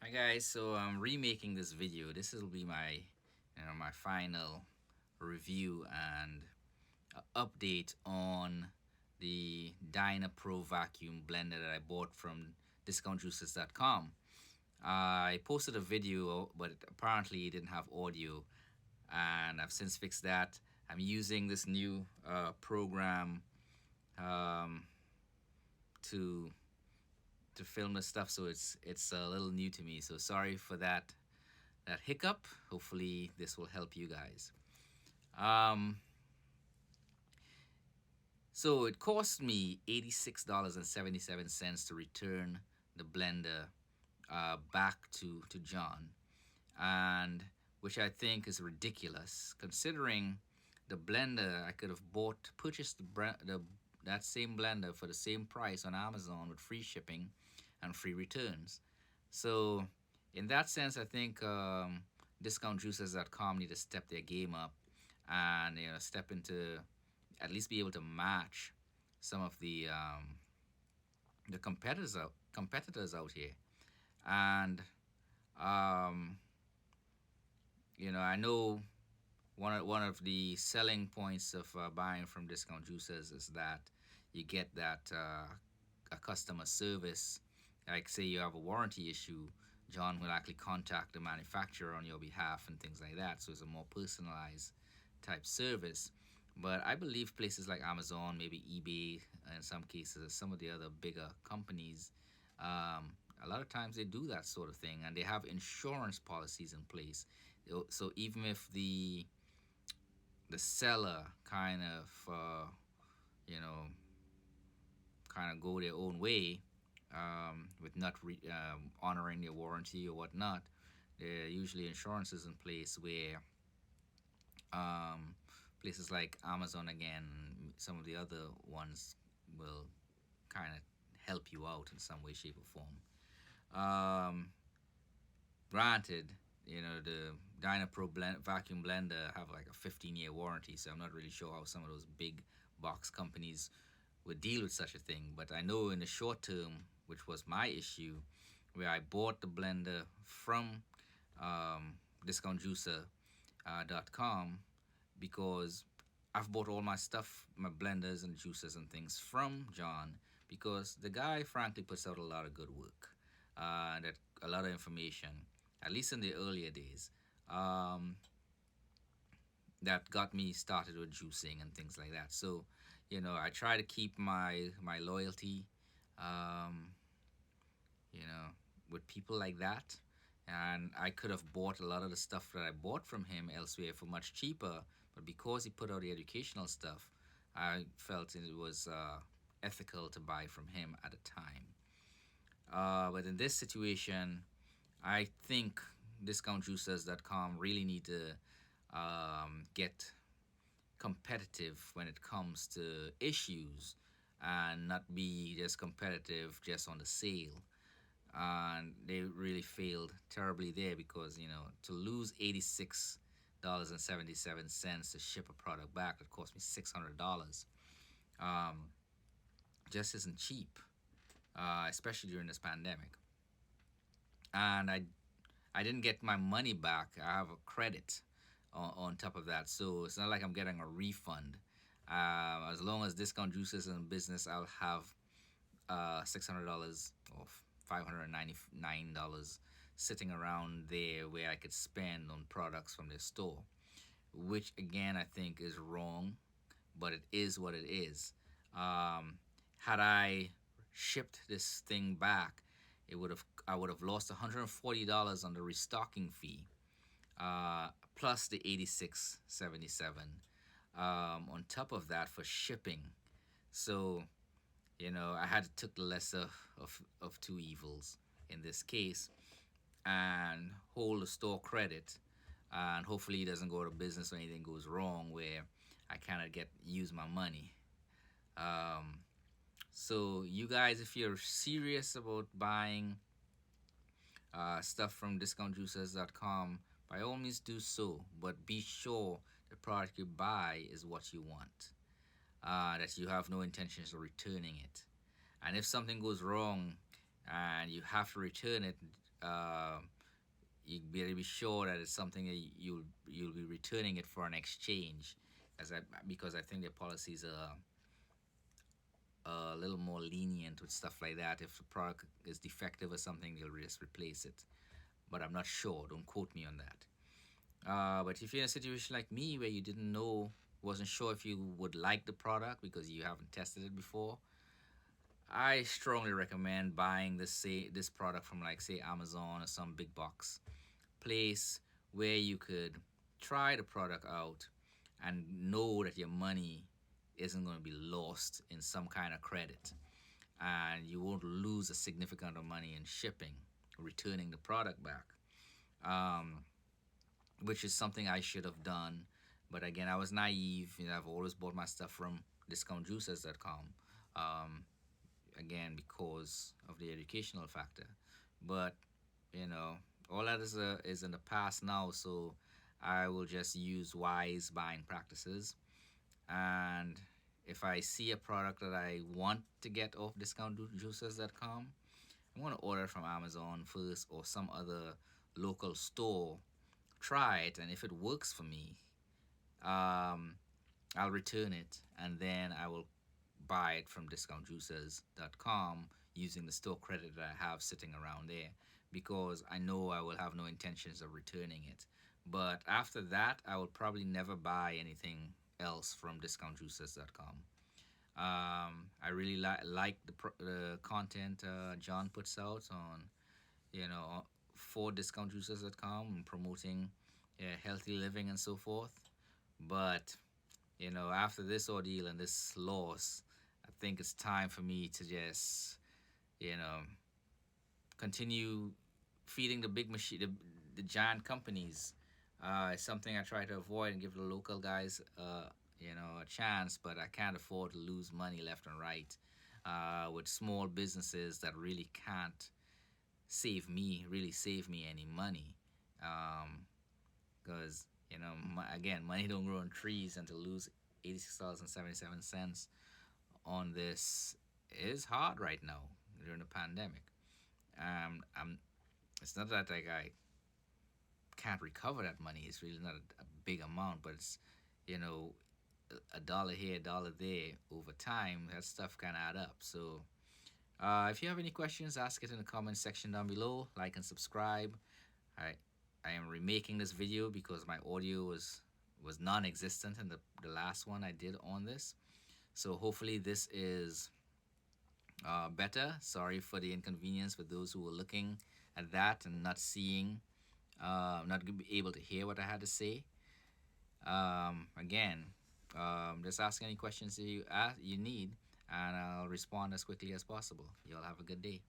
Hi guys, so I'm remaking this video. This will be my final review and update on the dynapro vacuum blender that I bought from discountjuices.com. I posted a video, but apparently it didn't have audio, and I've since fixed that. I'm using this new program um, to film this stuff, so it's a little new to me. So sorry for that hiccup. Hopefully, this will help you guys. Um, so it cost me $86.77 to return the blender back to John, and which I think is ridiculous considering the blender I could have purchased that same blender for the same price on Amazon with free shipping and free returns. So in that sense, I think discountjuices.com need to step their game up and step into at least be able to match some of the competitors out here. And um, I know one of the selling points of buying from discount juices is that you get that a customer service. Like say you have a warranty issue, John will actually contact the manufacturer on your behalf and things like that. So it's a more personalized type service. But I believe places like Amazon, maybe eBay, in some cases, some of the other bigger companies, a lot of times they do that sort of thing, and they have insurance policies in place. So even if the seller kind of you know kind of go their own way with not honoring their warranty or whatnot, there are usually insurances in place where um, places like Amazon, again, some of the other ones will kind of help you out in some way, shape, or form. Um, Granted, the vacuum blender have like a 15-year warranty, so I'm not really sure how some of those big box companies would deal with such a thing. But I know in the short term, which was my issue, where I bought the blender from discountjuicer.com, because I've bought all my stuff, my blenders and juicers and things from John, because the guy frankly puts out a lot of good work, that a lot of information, at least in the earlier days, um, that got me started with juicing and things like that. So, I try to keep my loyalty, um, you know, with people like that. And I could have bought a lot of the stuff that I bought from him elsewhere for much cheaper, but because he put out the educational stuff, I felt it was ethical to buy from him at the time. But in this situation, I think discountjuicers.com really need to get competitive when it comes to issues and not be just competitive just on the sale. And they really failed terribly there, because to lose $86.77 to ship a product back that cost me $600 um, just isn't cheap, especially during this pandemic. And I didn't get my money back. I have a credit on top of that, so it's not like I'm getting a refund. As long as discount juices in business, I'll have $600 or $599 sitting around there where I could spend on products from their store, which again I think is wrong, but it is what it is. Um, had I shipped this thing back, I would have lost $140 on the restocking fee, plus the 86.77 on top of that for shipping. So I had to took the lesser of two evils in this case and hold the store credit, and hopefully it doesn't go out of business or anything goes wrong where I kind of use my money. Um, so you guys, if you're serious about buying stuff from discountjuicers.com, by all means do so, but be sure the product you buy is what you want, that you have no intentions of returning it. And if something goes wrong and you have to return it, uh, you better be sure that it's something that you'll be returning it for an exchange, because I think their policies are a little more lenient with stuff like that. If the product is defective or something, they'll just replace it. But I'm not sure. Don't quote me on that. But if you're in a situation like me where you didn't know, wasn't sure if you would like the product because you haven't tested it before, I strongly recommend buying this product from, like, say, Amazon or some big box place where you could try the product out and know that your money isn't going to be lost in some kind of credit, and you won't lose a significant amount of money in shipping, returning the product back, um, which is something I should have done. But again, I was naive. I've always bought my stuff from discountjuicers.com. Um, Again, because of the educational factor. But you know, all that is in the past now. So I will just use wise buying practices. And if I see a product that I want to get off discountjuicers.com, I'm going to order from Amazon first or some other local store. Try it, and if it works for me, um, I'll return it, and then I will buy it from discountjuicers.com using the store credit that I have sitting around there, because I know I will have no intentions of returning it. But after that, I will probably never buy anything else from discountjuicers.com. I really like the content John puts out on, you know, for discountjuicers.com and promoting healthy living and so forth. But after this ordeal and this loss, I think it's time for me to just, you know, continue feeding the big machine, the giant companies. It's something I try to avoid and give the local guys, a chance. But I can't afford to lose money left and right with small businesses that really can't really save me any money. Because again, money don't grow on trees, and to lose $86.77 on this is hard right now during the pandemic. I'm. It's not that, like, I can't recover that money. It's really not a big amount, but it's you know a dollar here, a dollar there over time. That stuff can add up. So if you have any questions, ask it in the comment section down below. Like and subscribe. I I am remaking this video because my audio was non-existent in the last one I did on this. So hopefully this is better. Sorry for the inconvenience for those who were looking at that and not seeing, not able to hear what I had to say. Again, just ask any questions that you need, and I'll respond as quickly as possible. Y'all have a good day.